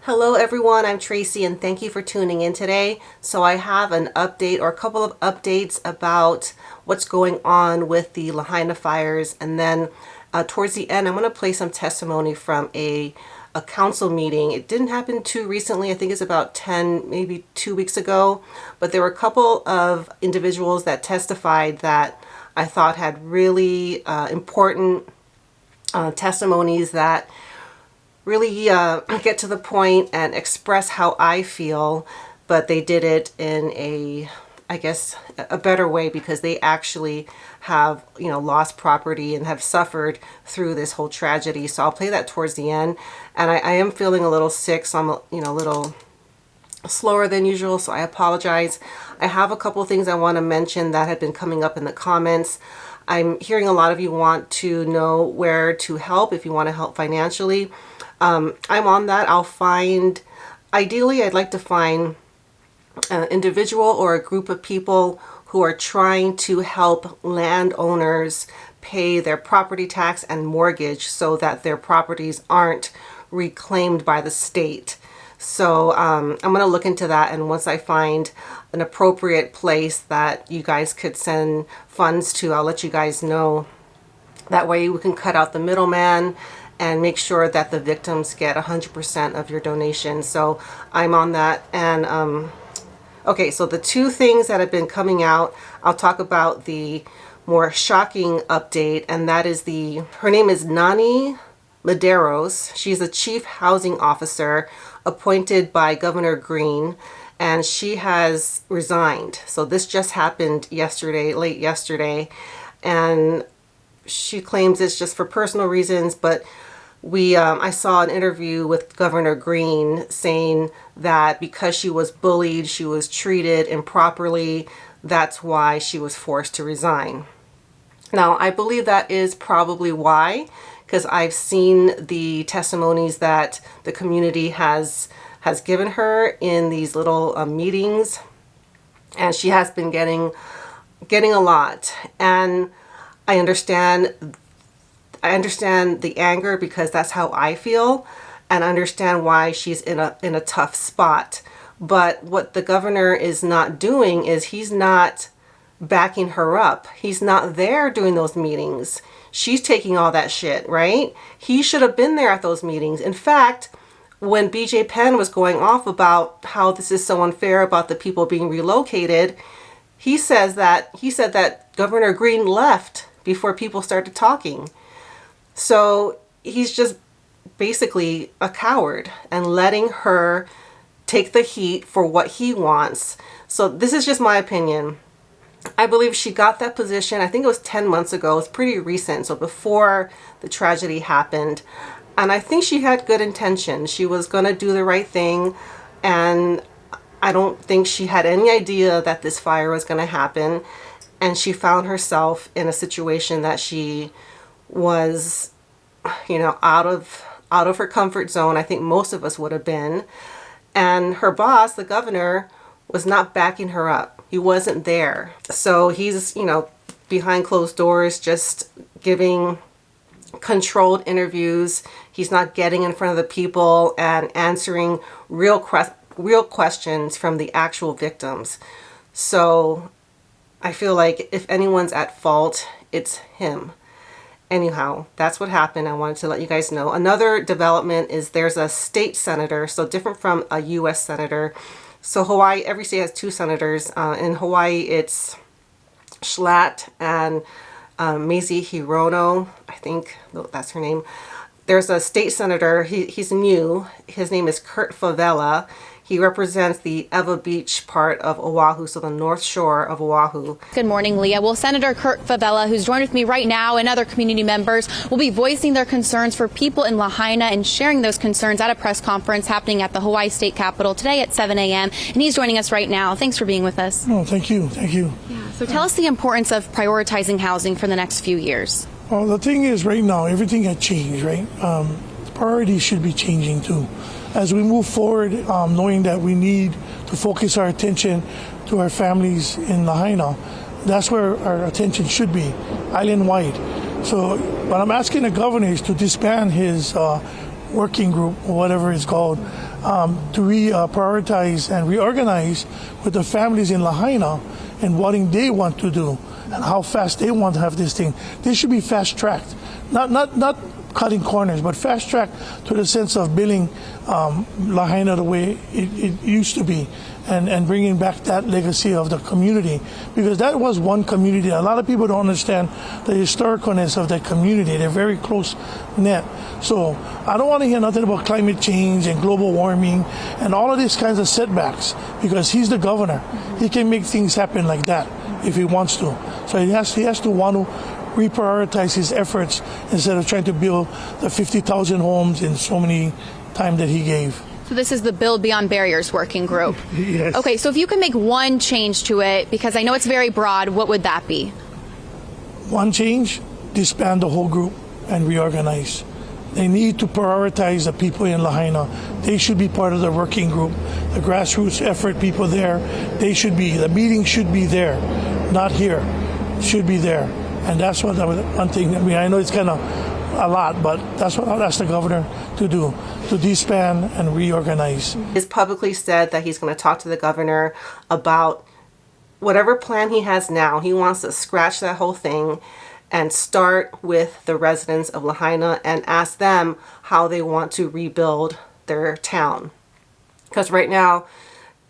Hello everyone, I'm Tracy and thank you for tuning in today. So I have an update or a couple of updates about what's going on with the Lahaina fires, and then towards the end I'm going to play some testimony from a council meeting. It didn't happen too recently. I think it's about 10, maybe 2 weeks ago, but there were a couple of individuals that testified that I thought had really important testimonies that really get to the point and express how I feel, but they did it in I guess, a better way, because they actually have, lost property and have suffered through this whole tragedy. So I'll play that towards the end. And I am feeling a little sick, so I'm, a little slower than usual, so I apologize. I have a couple of things I want to mention that have been coming up in the comments. I'm hearing a lot of you want to know where to help if you want to help financially. I'm on that. Ideally, I'd like to find an individual or a group of people who are trying to help landowners pay their property tax and mortgage so that their properties aren't reclaimed by the state. So I'm going to look into that, and once I find an appropriate place that you guys could send funds to, I'll let you guys know. That way we can cut out the middleman and make sure that the victims get 100% of your donation. So I'm on that. And okay, so the two things that have been coming out, I'll talk about the more shocking update, and that is her name is Nani Medeiros. She's the chief housing officer appointed by Governor Green, and she has resigned. So this just happened yesterday, late yesterday, and she claims it's just for personal reasons, but I saw an interview with Governor Green saying that because she was bullied, she was treated improperly, that's why she was forced to resign. Now, I believe that is probably why, because I've seen the testimonies that the community has given her in these little meetings, and she has been getting a lot. And I understand the anger, because that's how I feel, and understand why she's in a tough spot. But what the governor is not doing is he's not backing her up. He's not there doing those meetings. She's taking all that shit, right? He should have been there at those meetings. In fact, when BJ Penn was going off about how this is so unfair about the people being relocated, he said that Governor Green left before people started talking. So he's just basically a coward and letting her take the heat for what he wants. So this is just my opinion. I believe she got that position, I think it was 10 months ago. It's pretty recent, so before the tragedy happened. And I think she had good intentions. She was going to do the right thing, and I don't think she had any idea that this fire was going to happen. And she found herself in a situation that she was, out of her comfort zone. I think most of us would have been. And her boss, the governor, was not backing her up. He wasn't there. So he's, behind closed doors, just giving controlled interviews. He's not getting in front of the people and answering real questions from the actual victims. So I feel like if anyone's at fault, it's him. Anyhow, that's what happened. I wanted to let you guys know. Another development is there's a state senator, so different from a U.S. senator. So Hawaii, every state has two senators. In Hawaii, it's Schlatt and Mazie Hirono, I think that's her name. There's a state senator, he's new. His name is Kurt Favela. He represents the Ewa Beach part of Oahu, so the north shore of Oahu. Good morning, Leah. Well, Senator Kurt Favela, who's joined with me right now, and other community members will be voicing their concerns for people in Lahaina and sharing those concerns at a press conference happening at the Hawaii State Capitol today at 7 a.m. And he's joining us right now. Thanks for being with us. Oh, thank you. Thank you. Yeah, so tell us the importance of prioritizing housing for the next few years. Well, the thing is, right now, everything had changed, right? Priorities should be changing, too. As we move forward, knowing that we need to focus our attention to our families in Lahaina, that's where our attention should be, island-wide. So what I'm asking the governor is to disband his working group, or whatever it's called, to prioritize and reorganize with the families in Lahaina and what they want to do and how fast they want to have this thing. This should be fast tracked, not cutting corners, but fast tracked to the sense of building Lahaina the way it used to be, and bringing back that legacy of the community, because that was one community. A lot of people don't understand the historicalness of that community. They're very close knit. So I don't want to hear nothing about climate change and global warming and all of these kinds of setbacks, because he's the governor. He can make things happen like that if he wants to. So he has to want to reprioritize his efforts instead of trying to build the 50,000 homes in so many time that he gave. So this is the Build Beyond Barriers working group. Yes. Okay, so if you can make one change to it, because I know it's very broad, what would that be? One change, disband the whole group and reorganize. They need to prioritize the people in Lahaina. They should be part of the working group. The grassroots effort people there, the meeting should be there, not here. Should be there. And that's what one thing. I mean, I know it's kind of a lot, but that's what I'll ask the governor to do, to disband and reorganize. He's publicly said that he's going to talk to the governor about whatever plan he has now. He wants to scratch that whole thing and start with the residents of Lahaina and ask them how they want to rebuild their town. Because right now,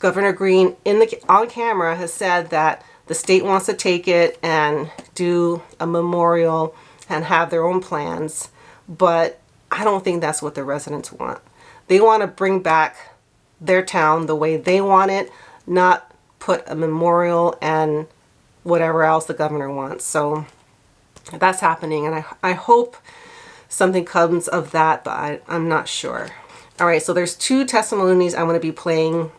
Governor Green on camera has said that the state wants to take it and do a memorial and have their own plans, but I don't think that's what the residents want. They want to bring back their town the way they want it, not put a memorial and whatever else the governor wants. So that's happening, and I hope something comes of that, but I'm not sure. All right, so there's two testimonies I'm going to be playing.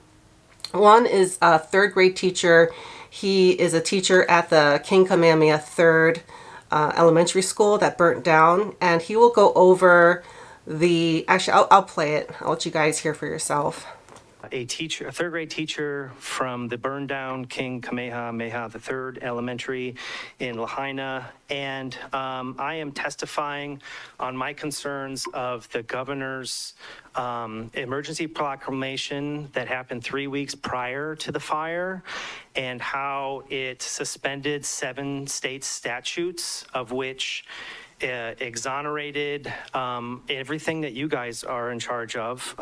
One is a third grade teacher. He is a teacher at the King Kamehameha III elementary school that burnt down, and he will go over I'll play it. I'll let you guys hear for yourself. A third grade teacher from the burned down King Kamehameha III Elementary in Lahaina, and I am testifying on my concerns of the governor's emergency proclamation that happened 3 weeks prior to the fire, and how it suspended 7 state statutes, of which exonerated everything that you guys are in charge of,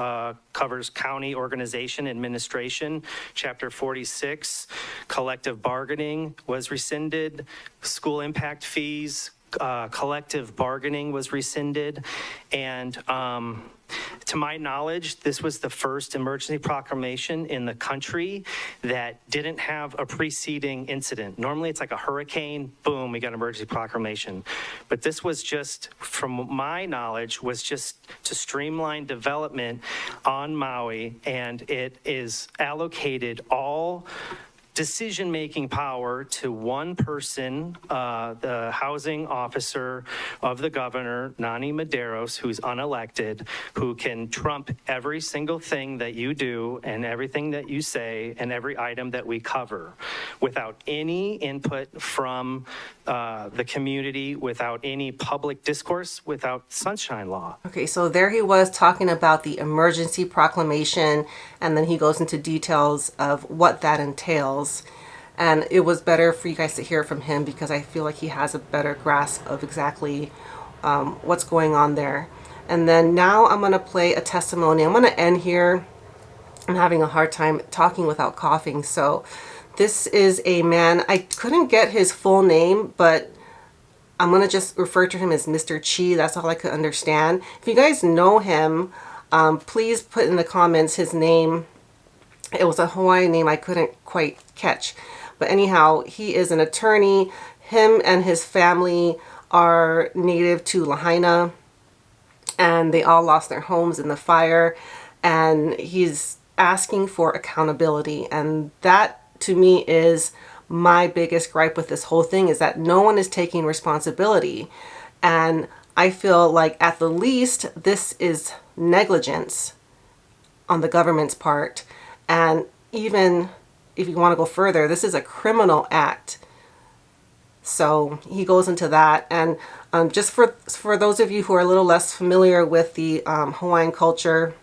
covers county organization administration. Chapter 46, collective bargaining was rescinded, school impact fees, collective bargaining was rescinded, and to my knowledge, this was the first emergency proclamation in the country that didn't have a preceding incident. Normally it's like a hurricane, boom, we got an emergency proclamation. But this was just, from my knowledge, was just to streamline development on Maui, and it is allocated all decision-making power to one person, the housing officer of the governor, Nani Medeiros, who's unelected, who can trump every single thing that you do and everything that you say and every item that we cover, without any input from the community, without any public discourse, without sunshine law. Okay, so there he was talking about the emergency proclamation, and then he goes into details of what that entails. And it was better for you guys to hear from him, because I feel like he has a better grasp of exactly what's going on there. And then now I'm going to play a testimony. I'm going to end here. I'm having a hard time talking without coughing. So this is a man, I couldn't get his full name, but I'm going to just refer to him as Mr. Chi. That's all I could understand. If you guys know him, please put in the comments his name. It was a Hawaiian name I couldn't quite catch. But anyhow, he is an attorney. Him and his family are native to Lahaina, and they all lost their homes in the fire. And he's asking for accountability. And that, to me, is my biggest gripe with this whole thing, is that no one is taking responsibility. And I feel like at the least, this is negligence on the government's part. And even if you want to go further, this is a criminal act. So he goes into that. And just for those of you who are a little less familiar with the Hawaiian culture,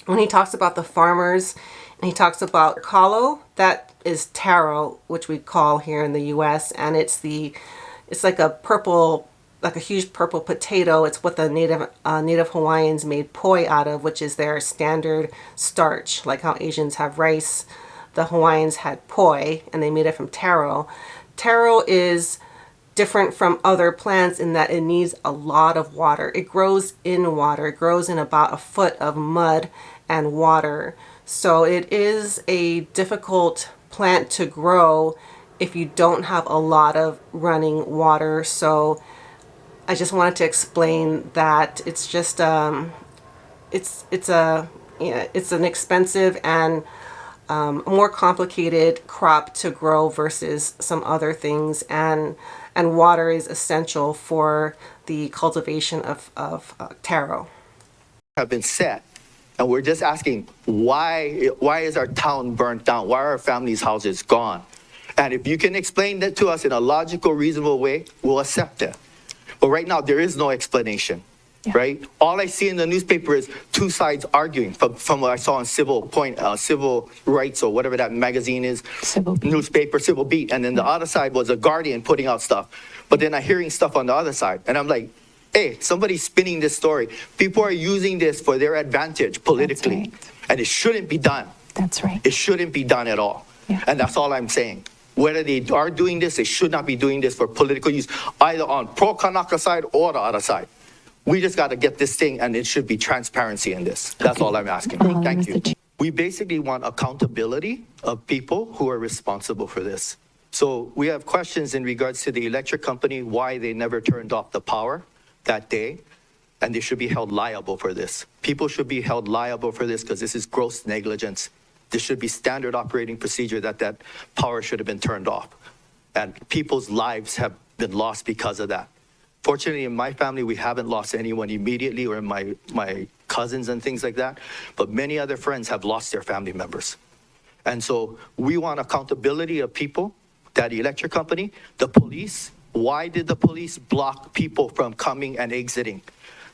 when he talks about the farmers and he talks about kalo, that is taro, which we call here in the US, and it's like a purple, like a huge purple potato. It's what the native Hawaiians made poi out of, which is their standard starch, like how Asians have rice. The Hawaiians had poi and they made it from taro. Taro is different from other plants in that it needs a lot of water. It grows in water. It grows in about a foot of mud and water. So it is a difficult plant to grow if you don't have a lot of running water. So I just wanted to explain that it's just it's an expensive and more complicated crop to grow versus some other things, and water is essential for the cultivation of taro. Have been set, and we're just asking why is our town burnt down? Why are our families' houses gone? And if you can explain that to us in a logical, reasonable way, we'll accept it. But right now, there is no explanation, right? All I see in the newspaper is two sides arguing from what I saw in Civil Rights or whatever that magazine is, Civil Beat. And then the other side was a Guardian putting out stuff. But then I'm hearing stuff on the other side. And I'm like, hey, somebody's spinning this story. People are using this for their advantage politically. Right. And it shouldn't be done. That's right. It shouldn't be done at all. Yeah. And that's all I'm saying. Whether they are doing this, they should not be doing this for political use, either on pro-Kanaka side or the other side. We just got to get this thing, and it should be transparency in this. That's all I'm asking. Thank you. We basically want accountability of people who are responsible for this. So we have questions in regards to the electric company, why they never turned off the power that day, and they should be held liable for this. People should be held liable for this because this is gross negligence. This should be standard operating procedure that power should have been turned off. And people's lives have been lost because of that. Fortunately, in my family, we haven't lost anyone immediately, or in my cousins and things like that. But many other friends have lost their family members. And so we want accountability of people, that electric company, the police. Why did the police block people from coming and exiting?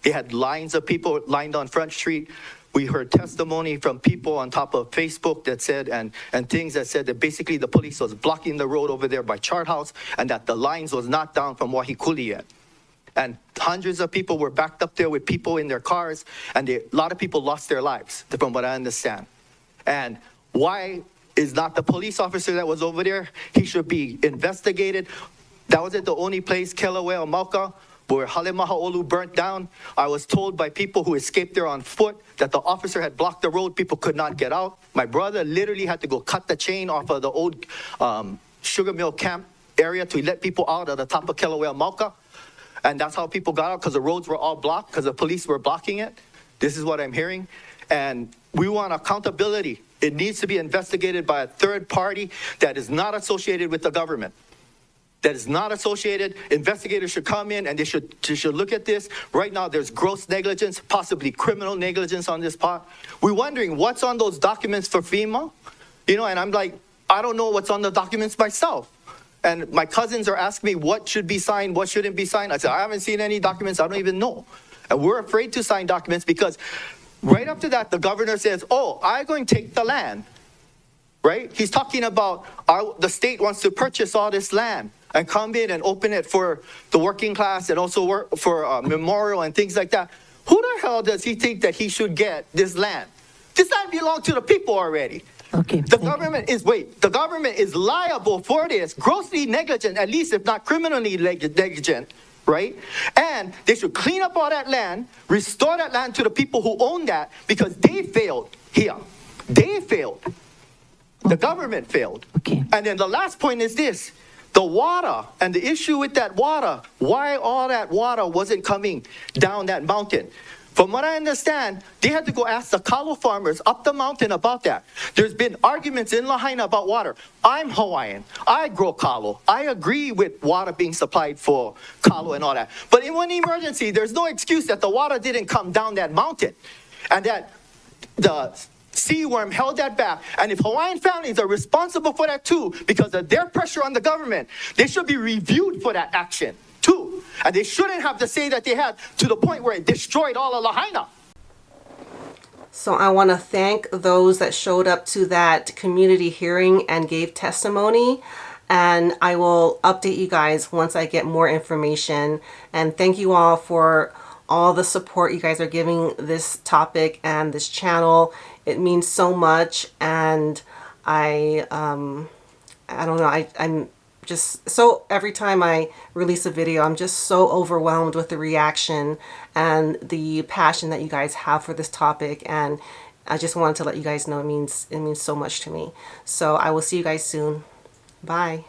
They had lines of people lined on Front Street. We heard testimony from people on top of Facebook that said, and things that said that basically the police was blocking the road over there by Chart House, and that the lines was not down from Wahikuli yet. And hundreds of people were backed up there with people in their cars, and a lot of people lost their lives, from what I understand. And why is not the police officer that was over there? He should be investigated. That wasn't the only place, Kelawea, Mauka, where Halemahaolu burnt down. I was told by people who escaped there on foot that the officer had blocked the road. People could not get out. My brother literally had to go cut the chain off of the old sugar mill camp area to let people out of the top of Kelawea, Mauka. And that's how people got out, because the roads were all blocked, because the police were blocking it. This is what I'm hearing. And we want accountability. It needs to be investigated by a third party that is not associated with the government. That is not associated. Investigators should come in and they should look at this. Right now, there's gross negligence, possibly criminal negligence on this part. We're wondering what's on those documents for FEMA, and I'm like, I don't know what's on the documents myself. And my cousins are asking me what should be signed, what shouldn't be signed. I said, I haven't seen any documents. I don't even know. And we're afraid to sign documents because right after that, the governor says, oh, I'm going to take the land, right? He's talking about the state wants to purchase all this land and come in and open it for the working class and also work for memorial and things like that. Who the hell does he think that he should get this land? This land belongs to the people already. Okay. The government is liable for this, grossly negligent, at least if not criminally negligent, right? And they should clean up all that land, restore that land to the people who own that, because they failed here. They failed. The government failed. Okay. And then the last point is this. The water and the issue with that water, why all that water wasn't coming down that mountain. From what I understand, they had to go ask the kalo farmers up the mountain about that. There's been arguments in Lahaina about water. I'm Hawaiian. I grow kalo. I agree with water being supplied for kalo and all that. But in one emergency, there's no excuse that the water didn't come down that mountain and that the sea worm held that back. And if Hawaiian families are responsible for that too, because of their pressure on the government, they should be reviewed for that action too. And they shouldn't have to say that they had to the point where it destroyed all of Lahaina. So I want to thank those that showed up to that community hearing and gave testimony. And I will update you guys once I get more information. And thank you all for all the support you guys are giving this topic and this channel. It means so much. And I don't know, I'm just so, every time I release a video, I'm just so overwhelmed with the reaction and the passion that you guys have for this topic. And I just wanted to let you guys know it means so much to me. So I will see you guys soon. Bye.